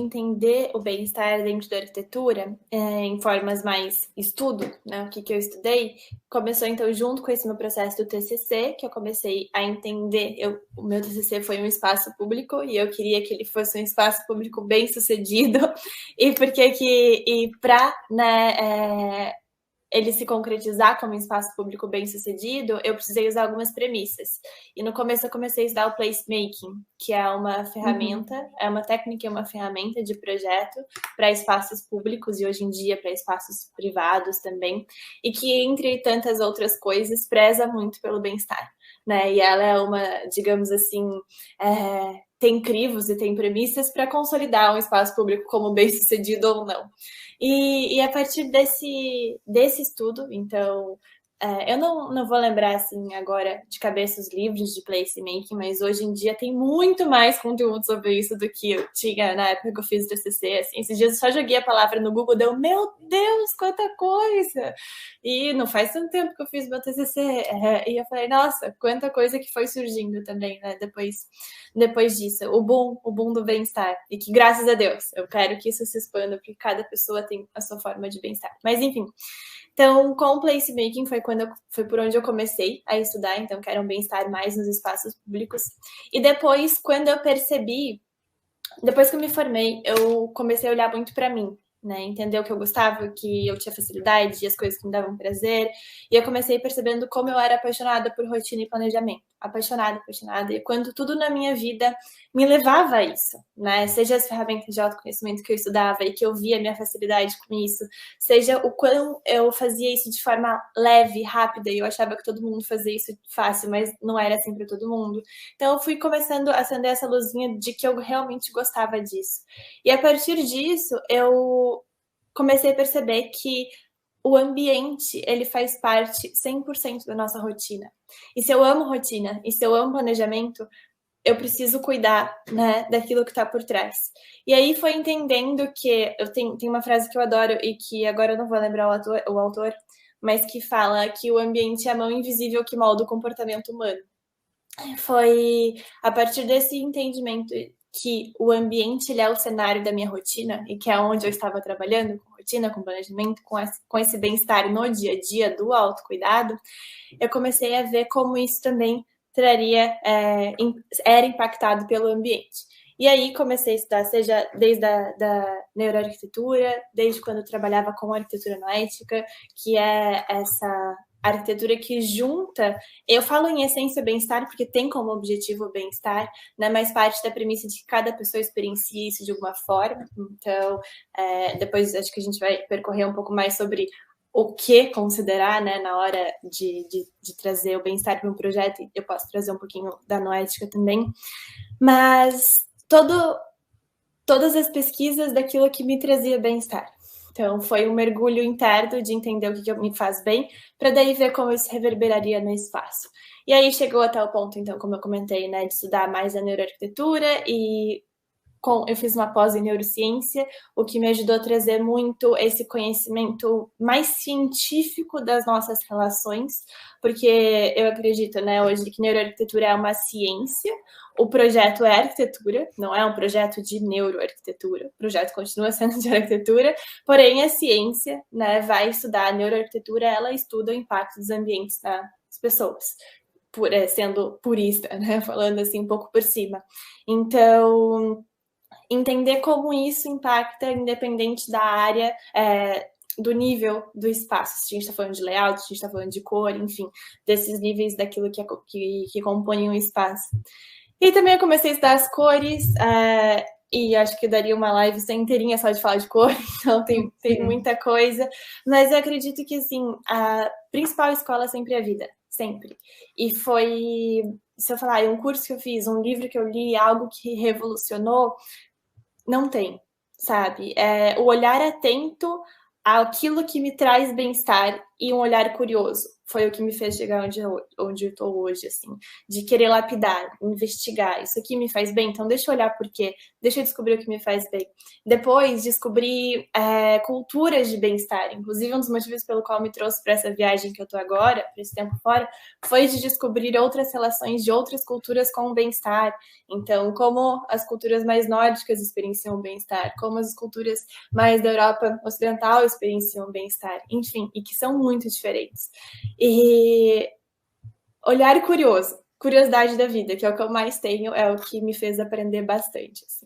entender o bem-estar dentro da arquitetura, em formas mais estudo, né, o que eu estudei, começou então junto com esse meu processo do TCC, que eu comecei a entender, o meu TCC foi um espaço público e eu queria que ele fosse um espaço público bem sucedido, e para, né, ele se concretizar como um espaço público bem sucedido, eu precisei usar algumas premissas. E no começo eu comecei a estudar o placemaking, que é uma ferramenta, é uma técnica e uma ferramenta de projeto para espaços públicos e hoje em dia para espaços privados também, e que, entre tantas outras coisas, preza muito pelo bem-estar, né? E ela é uma, digamos assim, tem crivos e tem premissas para consolidar um espaço público como bem-sucedido ou não. E a partir desse estudo, então, eu não vou lembrar assim agora de cabeça os livros de placemaking, mas hoje em dia tem muito mais conteúdo sobre isso do que eu tinha na época que eu fiz o TCC. Assim, esses dias eu só joguei a palavra no Google, deu, meu Deus, quanta coisa! E não faz tanto tempo que eu fiz meu TCC, e eu falei, nossa, quanta coisa que foi surgindo também, né, depois disso. O boom do bem-estar. E que, graças a Deus, eu quero que isso se expanda, porque cada pessoa tem a sua forma de bem-estar. Mas, enfim. Então, com o placemaking foi por onde eu comecei a estudar, então quero um bem-estar mais nos espaços públicos. E depois, quando eu percebi, depois que eu me formei, eu comecei a olhar muito para mim, né? Entender o que eu gostava, que eu tinha facilidade, as coisas que me davam prazer. E eu comecei percebendo como eu era apaixonada por rotina e planejamento. Apaixonada. E quando tudo na minha vida me levava a isso, né? Seja as ferramentas de autoconhecimento que eu estudava e que eu via minha facilidade com isso, seja o quão eu fazia isso de forma leve, rápida, e eu achava que todo mundo fazia isso fácil, mas não era assim para todo mundo. Então eu fui começando a acender essa luzinha de que eu realmente gostava disso. E a partir disso, eu comecei a perceber que o ambiente, ele faz parte 100% da nossa rotina. E se eu amo rotina, e se eu amo planejamento, eu preciso cuidar, né, daquilo que está por trás. E aí foi entendendo que eu tenho uma frase que eu adoro e que agora eu não vou lembrar o autor, mas que fala que o ambiente é a mão invisível que molda o comportamento humano. Foi a partir desse entendimento que o ambiente ele é o cenário da minha rotina e que é onde eu estava trabalhando, com rotina, com planejamento, com esse bem-estar no dia a dia do autocuidado, eu comecei a ver como isso também era impactado pelo ambiente. E aí comecei a estudar, seja desde da neuroarquitetura, desde quando eu trabalhava com arquitetura noética, que é essa arquitetura que junta, eu falo em essência bem-estar porque tem como objetivo o bem-estar, né, mas parte da premissa de que cada pessoa experiencia isso de alguma forma. Então, depois acho que a gente vai percorrer um pouco mais sobre o que considerar, né, na hora de trazer o bem-estar para um projeto. Eu posso trazer um pouquinho da noética também, mas todas as pesquisas daquilo que me trazia bem-estar. Então, foi um mergulho interno de entender o que me faz bem, para daí ver como isso reverberaria no espaço. E aí chegou até o ponto, então, como eu comentei, né, de estudar mais a neuroarquitetura e eu fiz uma pós em neurociência, o que me ajudou a trazer muito esse conhecimento mais científico das nossas relações, porque eu acredito, né, hoje que neuroarquitetura é uma ciência, o projeto é arquitetura, não é um projeto de neuroarquitetura, o projeto continua sendo de arquitetura, porém a ciência, né, vai estudar a neuroarquitetura, ela estuda o impacto dos ambientes nas pessoas, sendo purista, né, falando assim um pouco por cima. Então, entender como isso impacta, independente da área, do nível do espaço. Se a gente está falando de layout, se a gente está falando de cor, enfim, desses níveis daquilo que compõem o espaço. E também eu comecei a estudar as cores, e acho que daria uma live só inteirinha só de falar de cor, então tem muita coisa, mas eu acredito que, assim, a principal escola sempre é a vida, sempre. E foi, se eu falar, um curso que eu fiz, um livro que eu li, algo que revolucionou, não tem, sabe? O olhar atento àquilo que me traz bem-estar e um olhar curioso. foi o que me fez chegar onde eu estou hoje, assim, de querer lapidar, investigar, isso aqui me faz bem, então deixa eu olhar por quê, deixa eu descobrir o que me faz bem. Depois, descobri culturas de bem-estar, inclusive um dos motivos pelo qual me trouxe para essa viagem que eu estou agora, para esse tempo fora, foi de descobrir outras relações de outras culturas com o bem-estar. Então, como as culturas mais nórdicas experienciam o bem-estar, como as culturas mais da Europa Ocidental experienciam o bem-estar, enfim, e que são muito diferentes. E olhar curioso, curiosidade da vida, que é o que eu mais tenho, é o que me fez aprender bastante. Assim.